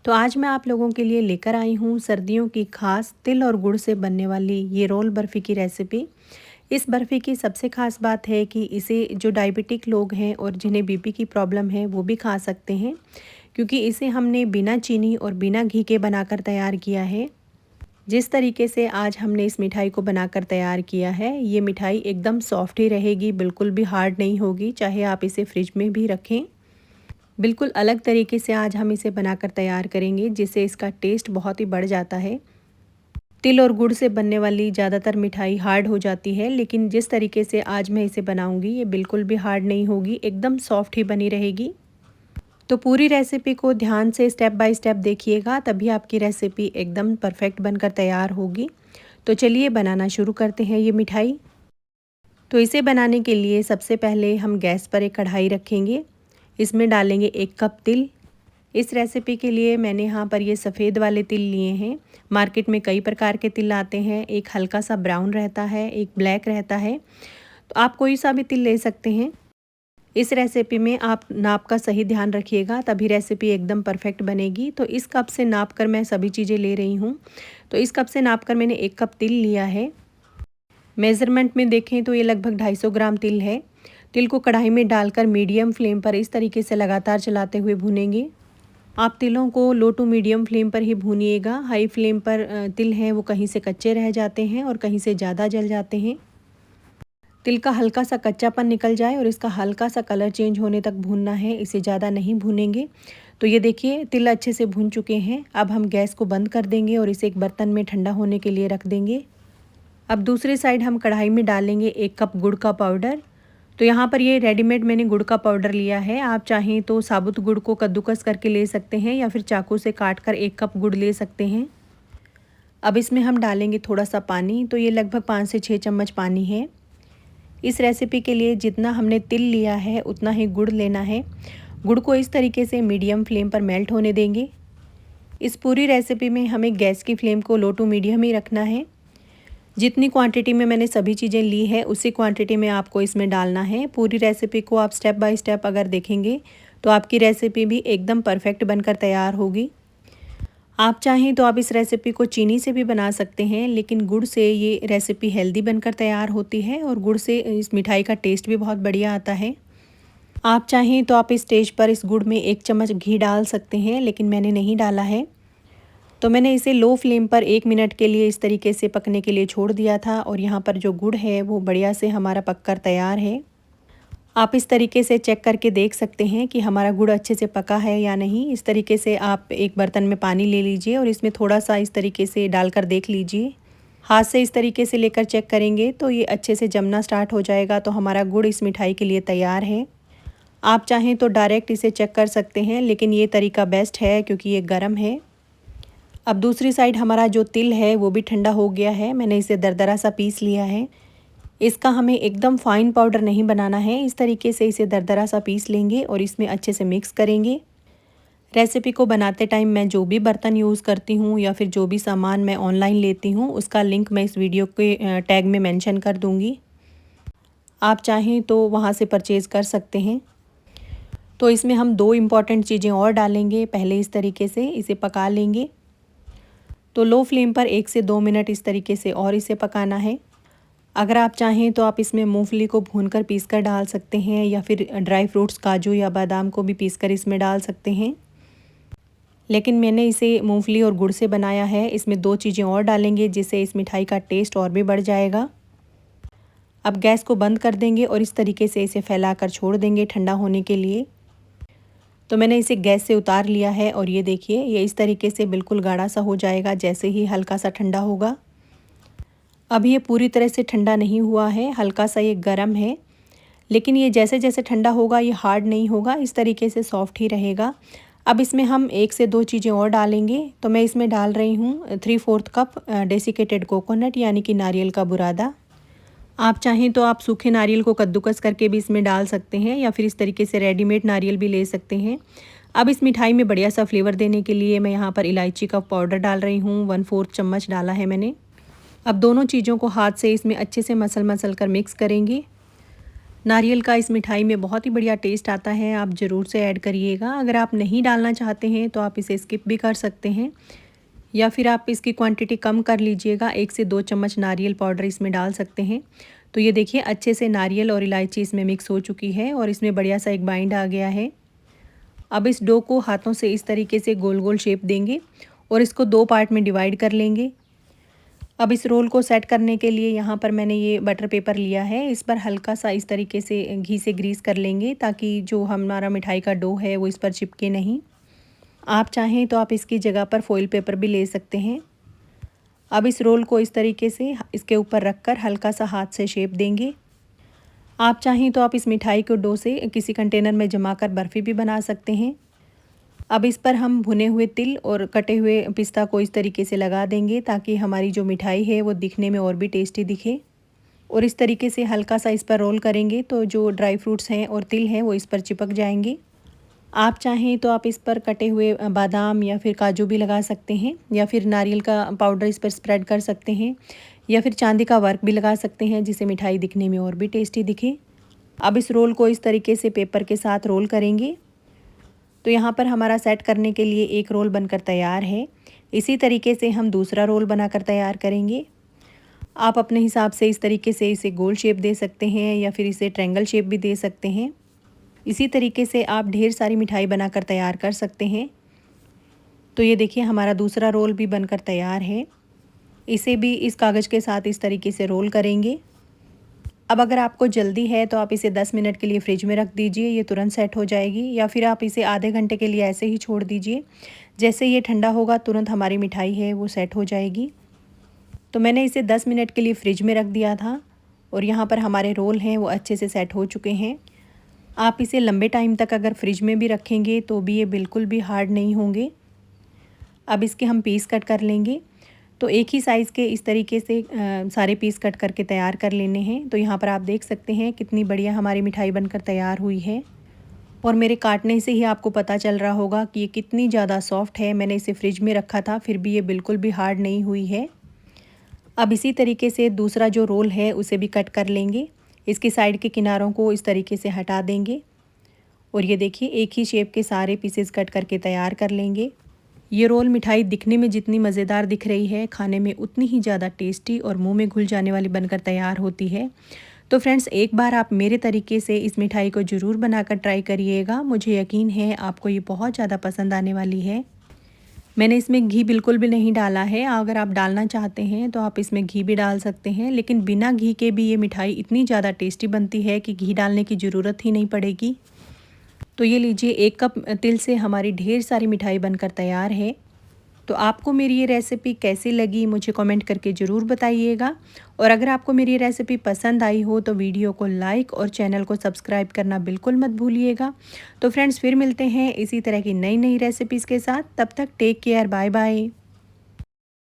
तो आज मैं आप लोगों के लिए लेकर आई हूँ सर्दियों की खास तिल और गुड़ से बनने वाली ये रोल बर्फ़ी की रेसिपी। इस बर्फ़ी की सबसे ख़ास बात है कि इसे जो डायबिटिक लोग हैं और जिन्हें बीपी की प्रॉब्लम है वो भी खा सकते हैं, क्योंकि इसे हमने बिना चीनी और बिना घी के बनाकर तैयार किया है। जिस तरीके से आज हमने इस मिठाई को बनाकर तैयार किया है, ये मिठाई एकदम सॉफ्ट ही रहेगी, बिल्कुल भी हार्ड नहीं होगी, चाहे आप इसे फ्रिज में भी रखें। बिल्कुल अलग तरीके से आज हम इसे बनाकर तैयार करेंगे, जिससे इसका टेस्ट बहुत ही बढ़ जाता है। तिल और गुड़ से बनने वाली ज़्यादातर मिठाई हार्ड हो जाती है, लेकिन जिस तरीके से आज मैं इसे बनाऊंगी ये बिल्कुल भी हार्ड नहीं होगी, एकदम सॉफ्ट ही बनी रहेगी। तो पूरी रेसिपी को ध्यान से स्टेप बाय स्टेप देखिएगा, तभी आपकी रेसिपी एकदम परफेक्ट बनकर तैयार होगी। तो चलिए बनाना शुरू करते हैं ये मिठाई। तो इसे बनाने के लिए सबसे पहले हम गैस पर एक कढ़ाई रखेंगे। इसमें डालेंगे 1 कप तिल। इस रेसिपी के लिए मैंने यहाँ पर ये सफ़ेद वाले तिल लिए हैं। मार्केट में कई प्रकार के तिल आते हैं, एक हल्का सा ब्राउन रहता है, एक ब्लैक रहता है, तो आप कोई सा भी तिल ले सकते हैं। इस रेसिपी में आप नाप का सही ध्यान रखिएगा, तभी रेसिपी एकदम परफेक्ट बनेगी। तो इस कप से नाप कर मैं सभी चीज़ें ले रही हूँ। तो इस कप से नाप कर मैंने 1 कप तिल लिया है। मेज़रमेंट में देखें तो ये लगभग 250 ग्राम तिल है। तिल को कढ़ाई में डालकर मीडियम फ्लेम पर इस तरीके से लगातार चलाते हुए भूनेंगे। आप तिलों को लो टू मीडियम फ्लेम पर ही भूनिएगा। हाई फ्लेम पर तिल हैं वो कहीं से कच्चे रह जाते हैं और कहीं से ज़्यादा जल जाते हैं। तिल का हल्का सा कच्चापन निकल जाए और इसका हल्का सा कलर चेंज होने तक भूनना है, इसे ज़्यादा नहीं भूनेंगे। तो ये देखिए तिल अच्छे से भून चुके हैं। अब हम गैस को बंद कर देंगे और इसे एक बर्तन में ठंडा होने के लिए रख देंगे। अब दूसरी साइड हम कढ़ाई में डालेंगे 1 कप गुड़ का पाउडर। तो यहाँ पर ये रेडीमेड मैंने गुड़ का पाउडर लिया है। आप चाहें तो साबुत गुड़ को कद्दूकस करके ले सकते हैं या फिर चाकू से काट कर 1 कप गुड़ ले सकते हैं। अब इसमें हम डालेंगे थोड़ा सा पानी। तो ये लगभग 5 से 6 चम्मच पानी है। इस रेसिपी के लिए जितना हमने तिल लिया है उतना ही गुड़ लेना है। गुड़ को इस तरीके से मीडियम फ्लेम पर मेल्ट होने देंगे। इस पूरी रेसिपी में हमें गैस की फ्लेम को लो टू मीडियम ही रखना है। जितनी क्वांटिटी में मैंने सभी चीज़ें ली है उसी क्वांटिटी में आपको इसमें डालना है। पूरी रेसिपी को आप स्टेप बाय स्टेप अगर देखेंगे तो आपकी रेसिपी भी एकदम परफेक्ट बनकर तैयार होगी। आप चाहें तो आप इस रेसिपी को चीनी से भी बना सकते हैं, लेकिन गुड़ से ये रेसिपी हेल्दी बनकर तैयार होती है और गुड़ से इस मिठाई का टेस्ट भी बहुत बढ़िया आता है। आप चाहें तो आप इस स्टेज पर इस गुड़ में 1 चम्मच घी डाल सकते हैं, लेकिन मैंने नहीं डाला है। तो मैंने इसे लो फ्लेम पर 1 मिनट के लिए इस तरीके से पकने के लिए छोड़ दिया था और यहाँ पर जो गुड़ है वो बढ़िया से हमारा पककर तैयार है। आप इस तरीके से चेक करके देख सकते हैं कि हमारा गुड़ अच्छे से पका है या नहीं। इस तरीके से आप एक बर्तन में पानी ले लीजिए और इसमें थोड़ा सा इस तरीके से डालकर देख लीजिए। हाथ से इस तरीके से लेकर चेक करेंगे तो ये अच्छे से जमना स्टार्ट हो जाएगा, तो हमारा गुड़ इस मिठाई के लिए तैयार है। आप चाहें तो डायरेक्ट इसे चेक कर सकते हैं, लेकिन ये तरीका बेस्ट है क्योंकि ये गर्म है। अब दूसरी साइड हमारा जो तिल है वो भी ठंडा हो गया है। मैंने इसे दरदरा सा पीस लिया है। इसका हमें एकदम फाइन पाउडर नहीं बनाना है, इस तरीके से इसे दरदरा सा पीस लेंगे और इसमें अच्छे से मिक्स करेंगे। रेसिपी को बनाते टाइम मैं जो भी बर्तन यूज़ करती हूँ या फिर जो भी सामान मैं ऑनलाइन लेती हूँ उसका लिंक मैं इस वीडियो के टैग में मेंशन कर दूँगी। आप चाहें तो वहाँ से परचेज़ कर सकते हैं। तो इसमें हम 2 इम्पॉर्टेंट चीज़ें और डालेंगे। पहले इस तरीके से इसे पका लेंगे। तो लो फ्लेम पर 1 से 2 मिनट इस तरीके से और इसे पकाना है। अगर आप चाहें तो आप इसमें मूंगफली को भूनकर पीसकर डाल सकते हैं या फिर ड्राई फ्रूट्स काजू या बादाम को भी पीसकर इसमें डाल सकते हैं, लेकिन मैंने इसे मूंगफली और गुड़ से बनाया है। इसमें 2 चीज़ें और डालेंगे जिससे इस मिठाई का टेस्ट और भी बढ़ जाएगा। अब गैस को बंद कर देंगे और इस तरीके से इसे फैलाकर छोड़ देंगे ठंडा होने के लिए। तो मैंने इसे गैस से उतार लिया है और ये देखिए ये इस तरीके से बिल्कुल गाढ़ा सा हो जाएगा जैसे ही हल्का सा ठंडा होगा। अब ये पूरी तरह से ठंडा नहीं हुआ है, हल्का सा ये गर्म है, लेकिन ये जैसे जैसे ठंडा होगा ये हार्ड नहीं होगा, इस तरीके से सॉफ्ट ही रहेगा। अब इसमें हम 1 से 2 चीज़ें और डालेंगे। तो मैं इसमें डाल रही हूँ 3/4 कप डेसिकेटेड कोकोनट यानी कि नारियल का बुरादा। आप चाहें तो आप सूखे नारियल को कद्दूकस करके भी इसमें डाल सकते हैं या फिर इस तरीके से रेडीमेड नारियल भी ले सकते हैं। अब इस मिठाई में बढ़िया सा फ्लेवर देने के लिए मैं यहाँ पर इलायची का पाउडर डाल रही हूँ। 1/4 चम्मच डाला है मैंने। अब दोनों चीज़ों को हाथ से इसमें अच्छे से मसल कर मिक्स करेंगे। नारियल का इस मिठाई में बहुत ही बढ़िया टेस्ट आता है, आप ज़रूर से ऐड करिएगा। अगर आप नहीं डालना चाहते हैं तो आप इसे स्किप भी कर सकते हैं, या फिर आप इसकी क्वांटिटी कम कर लीजिएगा, 1 से 2 चम्मच नारियल पाउडर इसमें डाल सकते हैं। तो ये देखिए अच्छे से नारियल और इलायची इसमें मिक्स हो चुकी है और इसमें बढ़िया सा एक बाइंड आ गया है। अब इस डो को हाथों से इस तरीके से गोल गोल शेप देंगे और इसको 2 पार्ट में डिवाइड कर लेंगे। अब इस रोल को सेट करने के लिए यहाँ पर मैंने ये बटर पेपर लिया है, इस पर हल्का सा इस तरीके से घी से ग्रीस कर लेंगे ताकि जो हमारा मिठाई का डो है वो इस पर चिपके नहीं। आप चाहें तो आप इसकी जगह पर फॉइल पेपर भी ले सकते हैं। अब इस रोल को इस तरीके से इसके ऊपर रखकर हल्का सा हाथ से शेप देंगे। आप चाहें तो आप इस मिठाई को डो से किसी कंटेनर में जमा कर बर्फ़ी भी बना सकते हैं। अब इस पर हम भुने हुए तिल और कटे हुए पिस्ता को इस तरीके से लगा देंगे ताकि हमारी जो मिठाई है वो दिखने में और भी टेस्टी दिखे। और इस तरीके से हल्का सा इस पर रोल करेंगे तो जो ड्राई फ्रूट्स हैं और तिल हैं वो इस पर चिपक जाएंगे। आप चाहें तो आप इस पर कटे हुए बादाम या फिर काजू भी लगा सकते हैं, या फिर नारियल का पाउडर इस पर स्प्रेड कर सकते हैं, या फिर चांदी का वर्क भी लगा सकते हैं जिससे मिठाई दिखने में और भी टेस्टी दिखे। अब इस रोल को इस तरीके से पेपर के साथ रोल करेंगे। तो यहाँ पर हमारा सेट करने के लिए एक रोल बनकर तैयार है। इसी तरीके से हम दूसरा रोल बनाकर तैयार करेंगे। आप अपने हिसाब से इस तरीके से इसे गोल शेप दे सकते हैं या फिर इसे ट्रायंगल शेप भी दे सकते हैं। इसी तरीके से आप ढेर सारी मिठाई बनाकर तैयार कर सकते हैं। तो ये देखिए हमारा दूसरा रोल भी बनकर तैयार है। इसे भी इस कागज़ के साथ इस तरीके से रोल करेंगे। अब अगर आपको जल्दी है तो आप इसे 10 मिनट के लिए फ्रिज में रख दीजिए, ये तुरंत सेट हो जाएगी, या फिर आप इसे आधे घंटे के लिए ऐसे ही छोड़ दीजिए। जैसे ये ठंडा होगा तुरंत हमारी मिठाई है वो सेट हो जाएगी। तो मैंने इसे 10 मिनट के लिए फ्रिज में रख दिया था और यहाँ पर हमारे रोल हैं वो अच्छे से सेट हो चुके हैं। आप इसे लंबे टाइम तक अगर फ्रिज में भी रखेंगे तो भी ये बिल्कुल भी हार्ड नहीं होंगे। अब इसके हम पीस कट कर लेंगे। तो एक ही साइज़ के इस तरीके से सारे पीस कट करके तैयार कर लेने हैं। तो यहाँ पर आप देख सकते हैं कितनी बढ़िया हमारी मिठाई बनकर तैयार हुई है, और मेरे काटने से ही आपको पता चल रहा होगा कि ये कितनी ज़्यादा सॉफ्ट है। मैंने इसे फ्रिज में रखा था फिर भी ये बिल्कुल भी हार्ड नहीं हुई है। अब इसी तरीके से दूसरा जो रोल है उसे भी कट कर लेंगे। इसकी साइड के किनारों को इस तरीके से हटा देंगे और ये देखिए एक ही शेप के सारे पीसेस कट करके तैयार कर लेंगे। ये रोल मिठाई दिखने में जितनी मज़ेदार दिख रही है, खाने में उतनी ही ज़्यादा टेस्टी और मुंह में घुल जाने वाली बनकर तैयार होती है। तो फ्रेंड्स, एक बार आप मेरे तरीके से इस मिठाई को ज़रूर बनाकर ट्राई करिएगा। मुझे यकीन है आपको ये बहुत ज़्यादा पसंद आने वाली है। मैंने इसमें घी बिल्कुल भी नहीं डाला है। अगर आप डालना चाहते हैं तो आप इसमें घी भी डाल सकते हैं, लेकिन बिना घी के भी ये मिठाई इतनी ज़्यादा टेस्टी बनती है कि घी डालने की ज़रूरत ही नहीं पड़ेगी। तो ये लीजिए 1 कप तिल से हमारी ढेर सारी मिठाई बनकर तैयार है। तो आपको मेरी ये रेसिपी कैसी लगी मुझे कमेंट करके ज़रूर बताइएगा, और अगर आपको मेरी ये रेसिपी पसंद आई हो तो वीडियो को लाइक और चैनल को सब्सक्राइब करना बिल्कुल मत भूलिएगा। तो फ्रेंड्स, फिर मिलते हैं इसी तरह की नई नई रेसिपीज़ के साथ। तब तक टेक केयर, बाय बाय।